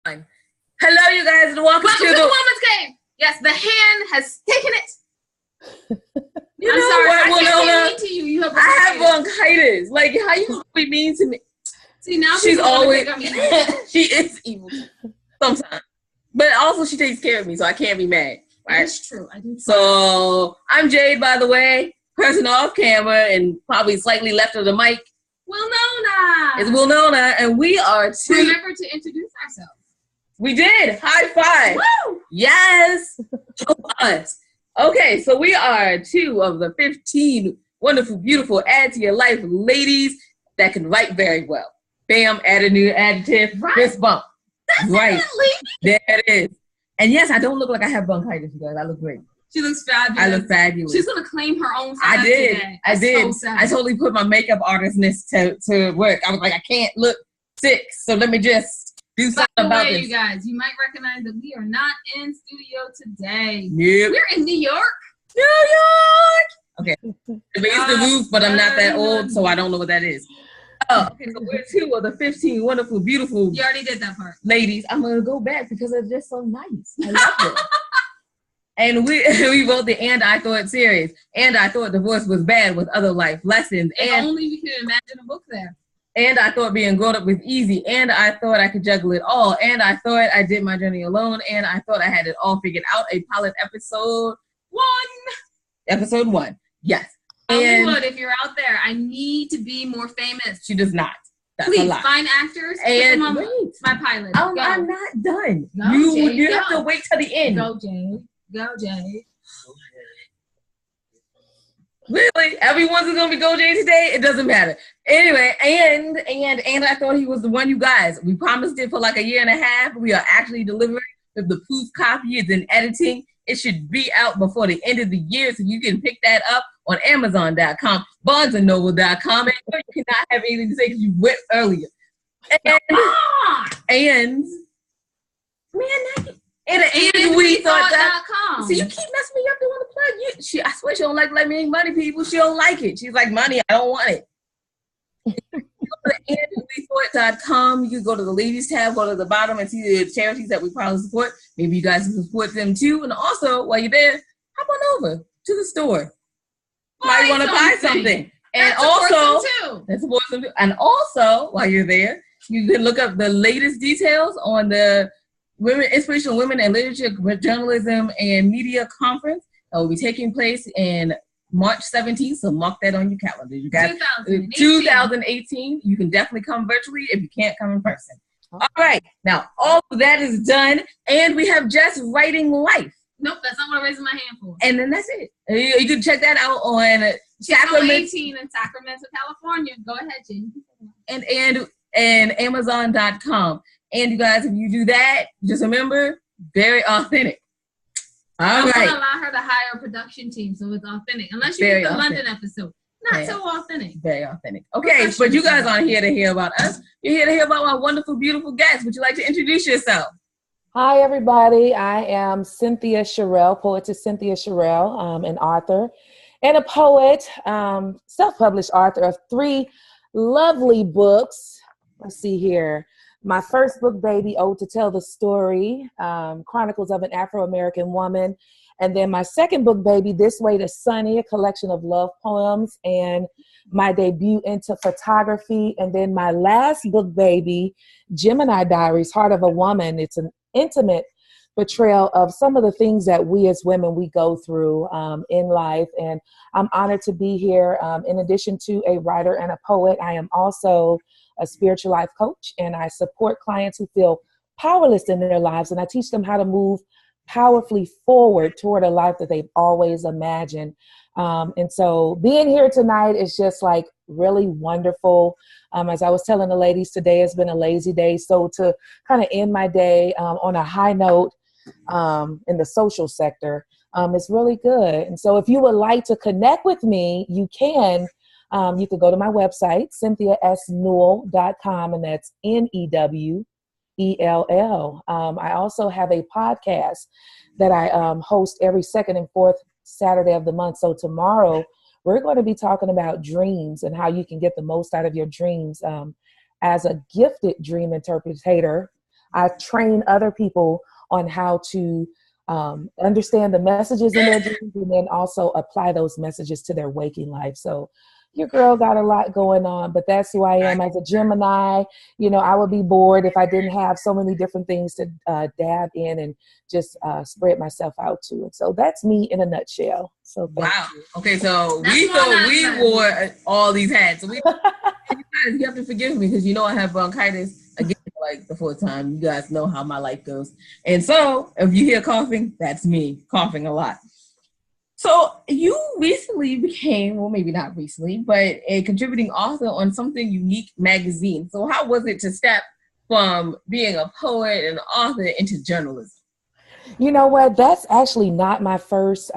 Hello, you guys, and welcome to the Woman's Game. Yes, the hand has taken it. You I'm know sorry, what, I can't Wilnona? be mean to you. You have I have bronchitis. Like, how you gonna be mean to me? See, now She's always she is evil sometimes, but also she takes care of me, so I can't be mad. Right? That's true. I do. So I'm Jade, by the way, person off camera and probably slightly left of the mic. Wilnona. It's Wilnona, and we are two. Remember to introduce ourselves. We did. High five. Woo! Yes. Us. Okay, so we are two of the 15 wonderful, beautiful, add to your life ladies that can write very well. Bam, add a new adjective, right. Fist bump. That's right. There it is. And yes, I don't look like I have bronchitis, you guys. I look great. She looks fabulous. I look fabulous. She's going to claim her own I did. Today. I did. So I totally put my makeup artistness to work. I was like, I can't look sick, so let me just do something about this. You guys, you might recognize that we are not in studio today. Yep. We're in New York. New York! Okay. It's the roof, but I'm not that old, so I don't know what that is. Oh, okay, so we're two of the 15 wonderful, beautiful. You already did that part. Ladies, I'm going to go back because it's just so nice. I love it. And we wrote the And I Thought series. And I Thought Divorce Was Bad with Other Life Lessons. And only we could imagine a book there. And I Thought Being Grown Up Was Easy. And I Thought I Could Juggle It All. And I Thought I Did My Journey Alone. And I Thought I Had It All Figured Out. A pilot episode 1. Episode 1. Yes. And Hollywood, if you're out there, I need to be more famous. She does not. That's Please a lot. find actors. And put them on wait, my pilot. I'm not done. Go, you Jade, have to wait till the end. Go, Jade. Go, Jade. Really? Everyone's gonna be Go Jade today? It doesn't matter. Anyway, and I thought he was the one, you guys. We promised it for like a year and a half. We are actually delivering. If the proof copy is in editing, it should be out before the end of the year, so you can pick that up on Amazon.com, BarnesandNoble.com, and you cannot have anything to say because you went earlier. And we thought. See, you keep messing me up doing the plug. I swear she don't like me make money, people. She don't like it. She's like, money, I don't want it. Go to andwethought.com. You can go to the ladies tab, go to the bottom and see the charities that we probably support. Maybe you guys can support them too. And also, while you're there, hop on over to the store. Might want to buy something. And also, and also, while you're there, you can look up the latest details on the Inspirational Women in Literature, Journalism, and Media Conference that will be taking place in March 17th. So mark that on your calendar. You guys, 2018. You can definitely come virtually if you can't come in person. All right. Now, all of that is done, and we have Just Writing Life. Nope, that's not what I'm raising my hand for. And then that's it. You can check that out on Channel 18 in Sacramento, California. Go ahead, Jen. And Amazon.com. And you guys, if you do that, just remember, very authentic. All right. I'm going to allow her to hire a production team so it's authentic. Unless you get the London episode. Not so authentic. Very authentic. Okay, but you guys aren't here to hear about us. You're here to hear about our wonderful, beautiful guests. Would you like to introduce yourself? Hi, everybody. I am Cynthia Sorrell, Poetess Cynthia Sorrell, an author and a poet, self-published author of 3 lovely books. Let's see here. My first book, Baby, Ode to Tell the Story, Chronicles of an Afro-American Woman. And then my second book, Baby, This Way to Sunny, a collection of love poems, and my debut into photography. And then my last book, Baby, Gemini Diaries, Heart of a Woman. It's an intimate portrayal of some of the things that we as women, we go through in life. And I'm honored to be here. In addition to a writer and a poet, I am also a spiritual life coach, and I support clients who feel powerless in their lives, and I teach them how to move powerfully forward toward a life that they've always imagined. And so being here tonight is just like really wonderful. As I was telling the ladies, today has been a lazy day. So to kind of end my day on a high note in the social sector is really good. And so if you would like to connect with me, you can. You could go to my website, cynthiasnewell.com, and that's NEWELL. I also have a podcast that I host every second and fourth Saturday of the month. So tomorrow, we're going to be talking about dreams and how you can get the most out of your dreams. As a gifted dream interpreter, I train other people on how to understand the messages in their dreams and then also apply those messages to their waking life. So your girl got a lot going on, but that's who I am as a Gemini. You know, I would be bored if I didn't have so many different things to dab in and just spread myself out to. And so that's me in a nutshell. So wow. Okay, so we thought we wore all these hats. So you have to forgive me because you know I have bronchitis again like the fourth time. You guys know how my life goes. And so if you hear coughing, that's me coughing a lot. So you recently became, well, maybe not recently, but a contributing author on Something Unique magazine. So how was it to step from being a poet and author into journalism? You know what? That's actually not my first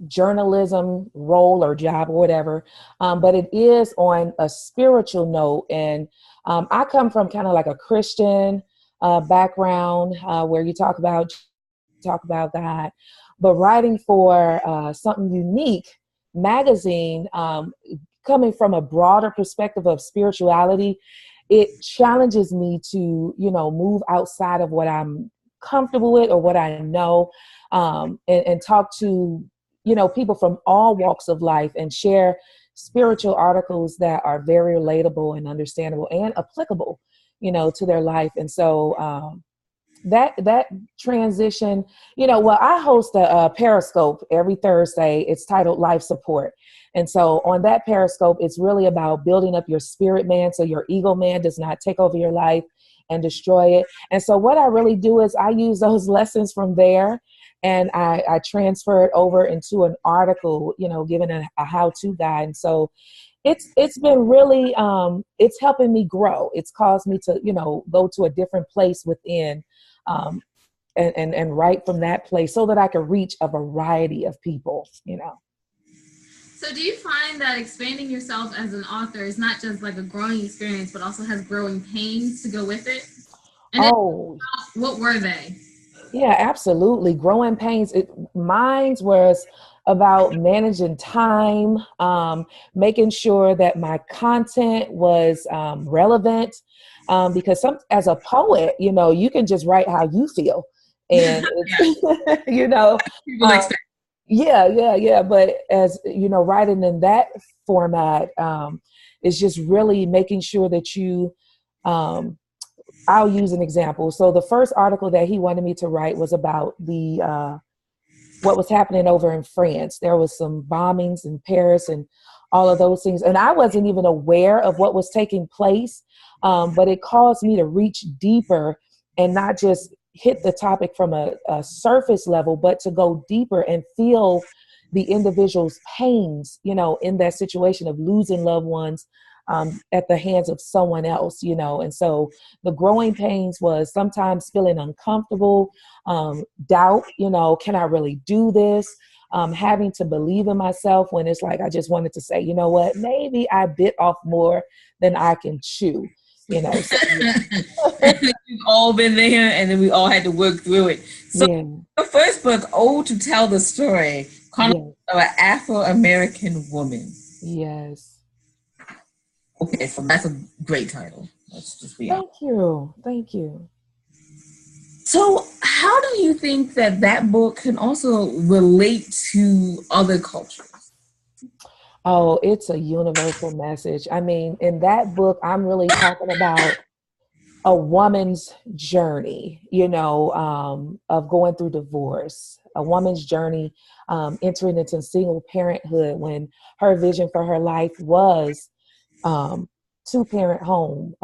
journalism role or job or whatever, but it is on a spiritual note. And I come from kind of like a Christian background where you talk about God. But writing for Something Unique magazine, coming from a broader perspective of spirituality, it challenges me to, you know, move outside of what I'm comfortable with or what I know, and talk to, you know, people from all walks of life and share spiritual articles that are very relatable and understandable and applicable, you know, to their life. And so, that transition, you know, well, I host a Periscope every Thursday. It's titled Life Support. And so on that Periscope, it's really about building up your spirit man so your ego man does not take over your life and destroy it. And so what I really do is I use those lessons from there and I transfer it over into an article, you know, giving a how-to guide. And so it's been really, it's helping me grow. It's caused me to, you know, go to a different place within, and write from that place so that I can reach a variety of people, you know. So do you find that expanding yourself as an author is not just like a growing experience, but also has growing pains to go with it? And what were they? Yeah, absolutely. Growing pains. Mine was about managing time, making sure that my content was relevant, because as a poet, you know, you can just write how you feel, and you know, yeah. But as you know, writing in that format is just really making sure that you. I'll use an example. So the first article that he wanted me to write was about the what was happening over in France. There was some bombings in Paris and all of those things. And I wasn't even aware of what was taking place, but it caused me to reach deeper and not just hit the topic from a surface level, but to go deeper and feel the individual's pains, you know, in that situation of losing loved ones at the hands of someone else, you know. And so the growing pains was sometimes feeling uncomfortable, doubt, you know, can I really do this? Having to believe in myself when it's like, I just wanted to say, you know what, maybe I bit off more than I can chew, you know. So, we've all been there and then we all had to work through it. So your first book, Ode to Tell the Story, chronicles of an Afro-American woman. Yes. Okay, so that's a great title. Let's just be honest. Thank you. So how do you think that book can also relate to other cultures? Oh, it's a universal message. I mean, in that book, I'm really talking about a woman's journey, you know, of going through divorce, a woman's journey entering into single parenthood when her vision for her life was two-parent home,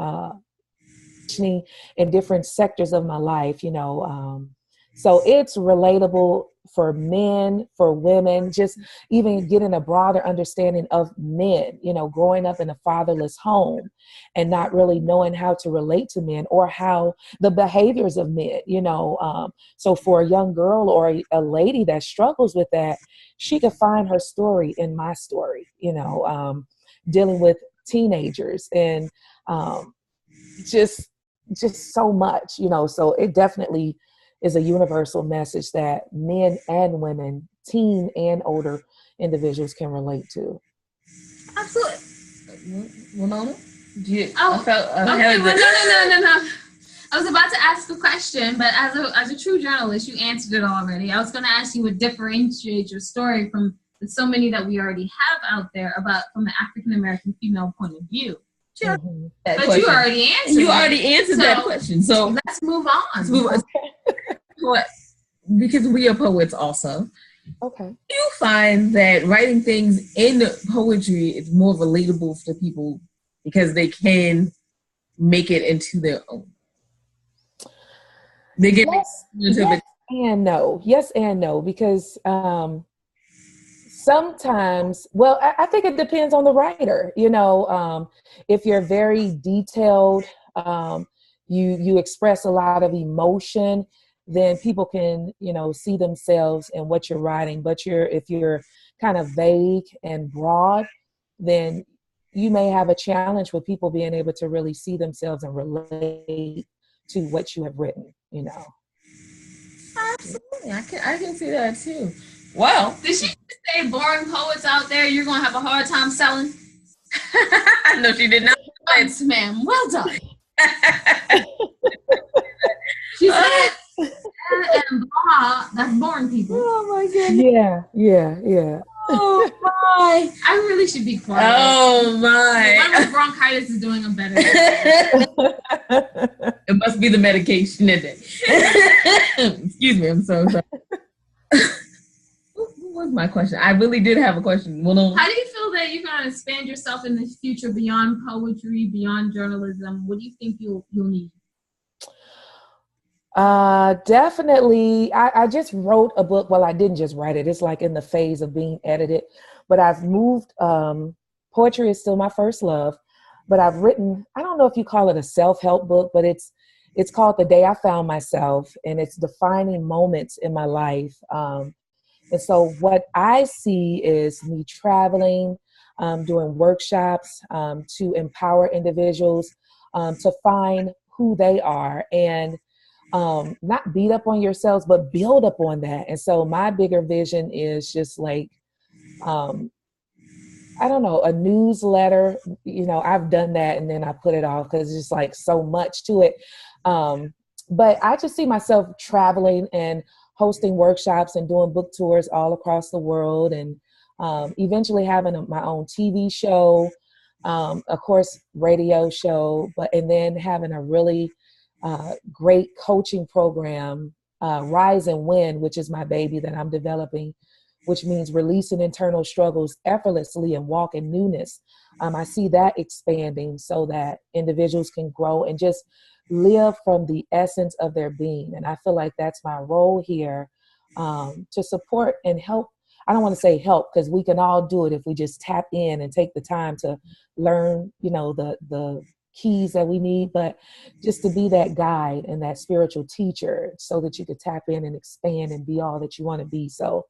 in different sectors of my life, you know. So it's relatable for men, for women, just even getting a broader understanding of men, you know, growing up in a fatherless home and not really knowing how to relate to men or how the behaviors of men, you know. So for a young girl or a lady that struggles with that, she could find her story in my story, you know, dealing with teenagers and just so much, you know. So it definitely is a universal message that men and women, teen and older individuals can relate to. Absolutely. Wilnona? No. I was about to ask a question, but as a true journalist, you answered it already. I was going to ask you what differentiates your story from the so many that we already have out there about from the African American female point of view. Mm-hmm. But question. You already answered. You already answered that question. So let's move on. Because we are poets also. Okay. Do you find that writing things in poetry is more relatable for people because they can make it into their own? They get yes and no. Yes and no, because sometimes, well, I think it depends on the writer. You know, if you're very detailed, you express a lot of emotion, then people can, you know, see themselves in what you're writing. But if you're kind of vague and broad, then you may have a challenge with people being able to really see themselves and relate to what you have written, you know. Absolutely. I can see that too. Well, did she say boring poets out there you're going to have a hard time selling? No, she did not. Thanks, ma'am. Well done. She said, and blah, that's boring people. Oh my goodness. Yeah. Oh my. I really should be quiet. Oh my. Whatever bronchitis is doing, I'm better. It must be the medication, isn't it? Excuse me, I'm so sorry. What was my question? I really did have a question. Well, how do you feel that you're going to expand yourself in the future beyond poetry, beyond journalism? What do you think you'll need? Definitely. I just wrote a book. Well, I didn't just write it. It's like in the phase of being edited, but I've moved. Poetry is still my first love, but I've written, I don't know if you call it a self-help book, but it's called The Day I Found Myself, and it's defining moments in my life. And so what I see is me traveling, doing workshops, to empower individuals, to find who they are and, not beat up on yourselves, but build up on that. And so my bigger vision is just like, I don't know, a newsletter. You know, I've done that and then I put it off because it's just like so much to it. But I just see myself traveling and hosting workshops and doing book tours all across the world, and eventually having my own TV show, of course, radio show, and then having a really great coaching program, Rise and Win, which is my baby that I'm developing, which means releasing internal struggles effortlessly and walk in newness. I see that expanding so that individuals can grow and just live from the essence of their being. And I feel like that's my role here, to support and help. I don't want to say help, because we can all do it if we just tap in and take the time to learn, you know, the keys that we need, but just to be that guide and that spiritual teacher so that you could tap in and expand and be all that you want to be. So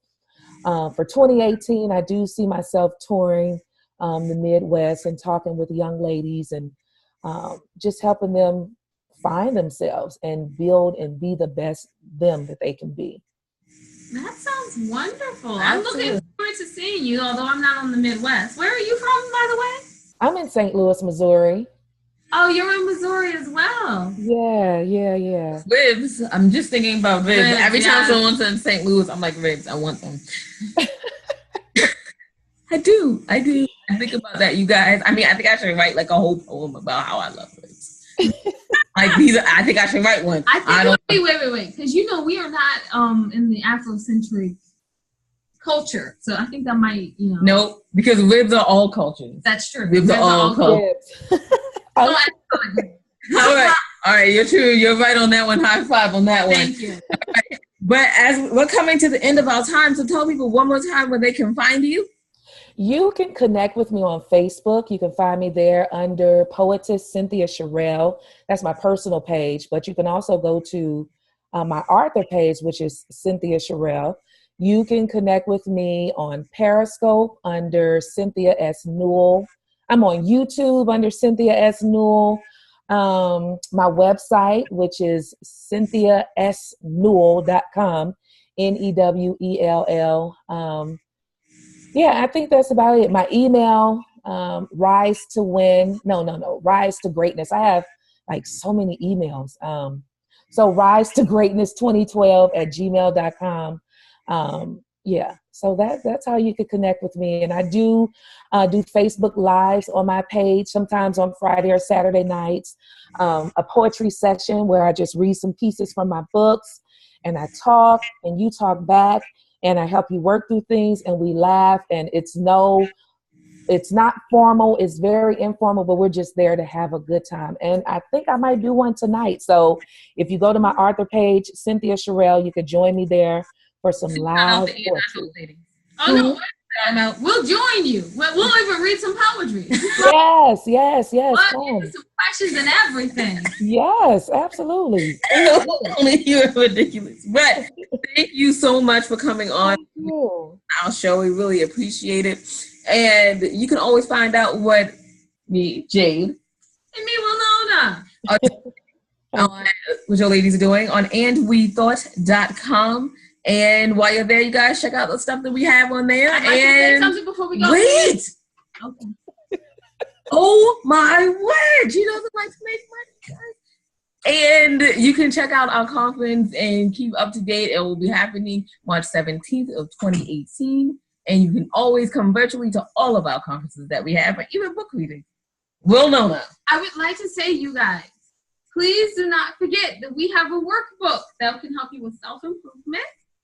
for 2018, I do see myself touring the Midwest and talking with young ladies and just helping them find themselves and build and be the best them that they can be. That sounds wonderful. I'm looking forward to seeing you, although I'm not on the Midwest. Where are you from, by the way? I'm in St. Louis, Missouri. Oh, you're in Missouri as well. Yeah. Ribs. I'm just thinking about ribs. Every time someone's in St. Louis, I'm like, ribs, I want them. I do. I think about that, you guys. I mean, I think I should write like a whole poem about how I love ribs. Like I think I should write one. Wait. Because you know we are not in the Afrocentric culture, so I think that might, you know. Nope, because ribs are all cultures. That's true. Ribs are all cultures. All right. You're true. You're right on that one. High five on that one. Thank you. Right. But as we're coming to the end of our time, so tell people one more time where they can find you. You can connect with me on Facebook. You can find me there under Poetess Cynthia Sorrell. That's my personal page. But you can also go to my author page, which is Cynthia Sorrell. You can connect with me on Periscope under Cynthia S. Newell. I'm on YouTube under Cynthia S. Newell. My website, which is cynthiasnewell.com, Newell. Yeah, I think that's about it. My email, rise to greatness. I have like so many emails. So rise to greatness 2012 at gmail.com. Yeah, so that's how you could connect with me. And I do Facebook Lives on my page, sometimes on Friday or Saturday nights, a poetry session where I just read some pieces from my books, and I talk, and you talk back, and I help you work through things, and we laugh, and it's not formal, it's very informal, but we're just there to have a good time. And I think I might do one tonight. So if you go to my author page, Cynthia Sorrell, you could join me there for some live poetry. Oh, no. No, we'll join you. We'll even read some poetry. Yes. Some questions and everything. Yes, absolutely. You're ridiculous. But thank you so much for coming on our show. We really appreciate it. And you can always find out what me, Jade, and me, Wilnona, what your ladies are doing on andwethought.com. And while you're there, you guys check out the stuff that we have on there. I'd like to say something before we go. Wait. Okay. Oh my word! She doesn't like to make money, guys. And you can check out our conference and keep up to date. It will be happening March 17th of 2018. And you can always come virtually to all of our conferences that we have, or even book reading. Wilnona. I would like to say, you guys, please do not forget that we have a workbook that can help you with self-improvement,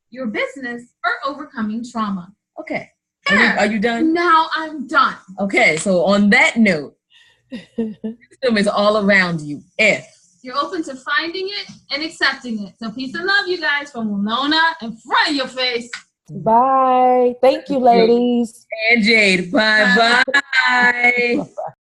your business, or overcoming trauma. Okay. Are you done? Now I'm done. Okay, so on that note, wisdom is all around you if you're open to finding it and accepting it. So peace and love, you guys, from Wilnona in front of your face. Bye. Thank you, ladies. And Jade. Bye.